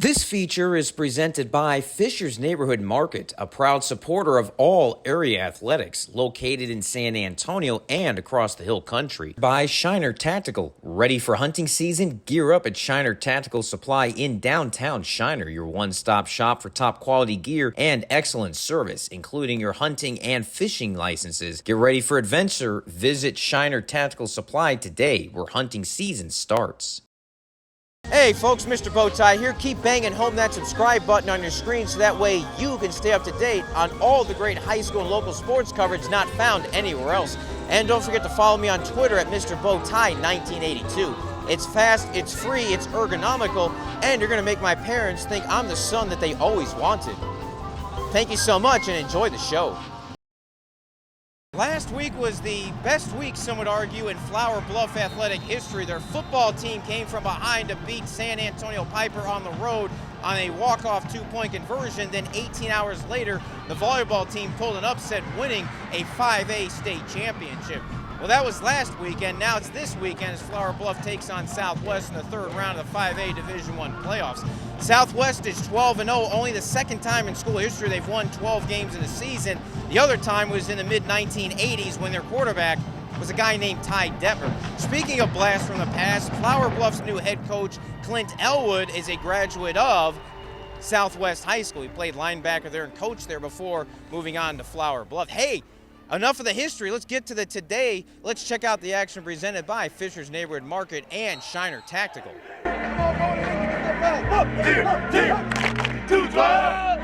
This feature is presented by Fisher's Neighborhood Market, a proud supporter of all area athletics, located in San Antonio and across the Hill Country. By Shiner Tactical. Ready for hunting season? Gear up at Shiner Tactical Supply in downtown Shiner, your one-stop shop for top quality gear and excellent service, including your hunting and fishing licenses. Get ready for adventure. Visit Shiner Tactical Supply today, where hunting season starts. Hey folks, Mr. Bowtie here. Keep banging home that subscribe button on your screen so that way you can stay up to date on all the great high school and local sports coverage not found anywhere else. And don't forget to follow me on Twitter at Mr. Bowtie 1982. It's fast, it's free, it's ergonomical, and you're going to make my parents think I'm the son that they always wanted. Thank you so much and enjoy the show. Last week was the best week, some would argue, in Flour Bluff athletic history. Their football team came from behind to beat San Antonio Piper on the road on a walk-off two-point conversion. Then 18 hours later, the volleyball team pulled an upset, winning a 5A state championship. Well, that was last weekend. Now it's this weekend as Flour Bluff takes on Southwest in the third round of the 5A Division I playoffs. Southwest is 12-0, only the second time in school history they've won 12 games in a season. The other time was in the mid-1980s when their quarterback was a guy named Ty Detmer. Speaking of blasts from the past, Flour Bluff's new head coach, Clynt Elwood, is a graduate of Southwest High School. He played linebacker there and coached there before moving on to Flour Bluff. Hey, enough of the history. Let's get to the today. Let's check out the action presented by Fisher's Neighborhood Market and Shiner Tactical. Up, 2-12.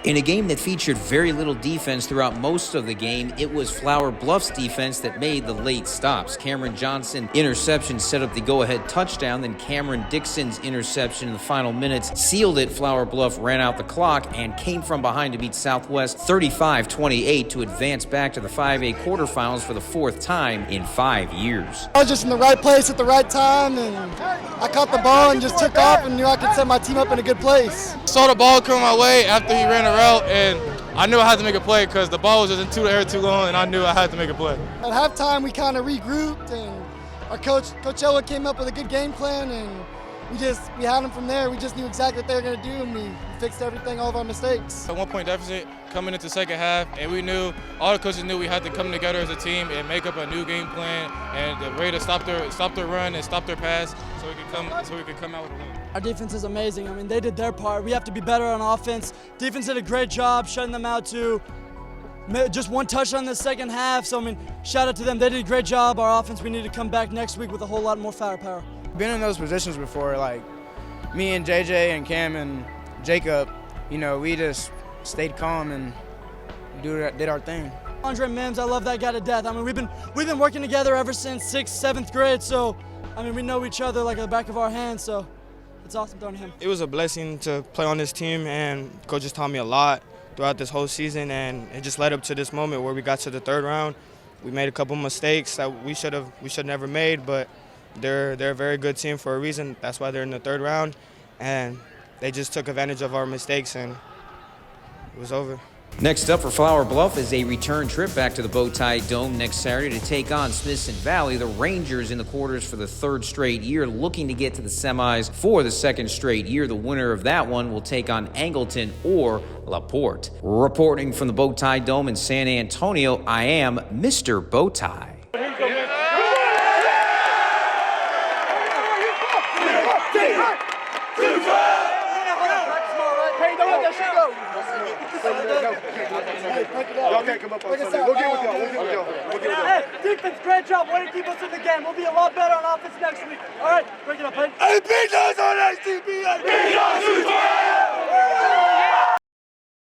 In a game that featured very little defense throughout most of the game, it was Flour Bluff's defense that made the late stops. Cameron Johnson interception set up the go-ahead touchdown, then Cameran Dickson's interception in the final minutes sealed it. Flour Bluff ran out the clock and came from behind to beat Southwest 35-28 to advance back to the 5A quarterfinals for the fourth time in 5 years. I was just in the right place at the right time, and I caught the ball and just took off and knew I could set my team up in a good place. Saw the ball come my way after he ran a route, and I knew I had to make a play because the ball was just into the air too long, and I knew I had to make a play. At halftime, we kind of regrouped, and our coach Elwood came up with a good game plan, and we had them from there. We just knew exactly what they were going to do, and we fixed everything, all of our mistakes. A 1 point deficit coming into the second half, and we knew, all the coaches knew we had to come together as a team and make up a new game plan and a way to stop their run and stop their pass so we could come out with a win. Our defense is amazing. I mean, they did their part. We have to be better on offense. Defense did a great job shutting them out too. Just one touchdown in the second half, so I mean, shout out to them. They did a great job. Our offense, we need to come back next week with a whole lot more firepower. Been in those positions before, like me and JJ and Cam and Jacob, you know, we just stayed calm and did our thing. Andre Mimms, I love that guy to death. I mean, we've been working together ever since 6th, 7th grade, so I mean, we know each other like the back of our hands, so it's awesome throwing him. It was a blessing to play on this team, and coaches taught me a lot throughout this whole season, and it just led up to this moment where we got to the third round. We made a couple mistakes that we should never made, but they're a very good team for a reason. That's why they're in the third round, and they just took advantage of our mistakes, and it was over. Next up for Flour Bluff is a return trip back to the Bowtie Dome next Saturday to take on Smithson Valley. The Rangers in the quarters for the third straight year, looking to get to the semis for the second straight year. The winner of that one will take on Angleton or LaPorte. Reporting from the Bowtie Dome in San Antonio, I am Mr. Bowtie. Y'all can't come up on Sunday. We'll get with y'all. Hey, defense, great job. Way to keep us in the game. We'll be a lot better on offense next week. All right, break it up, hey. Hey, big guys on STB. Big guys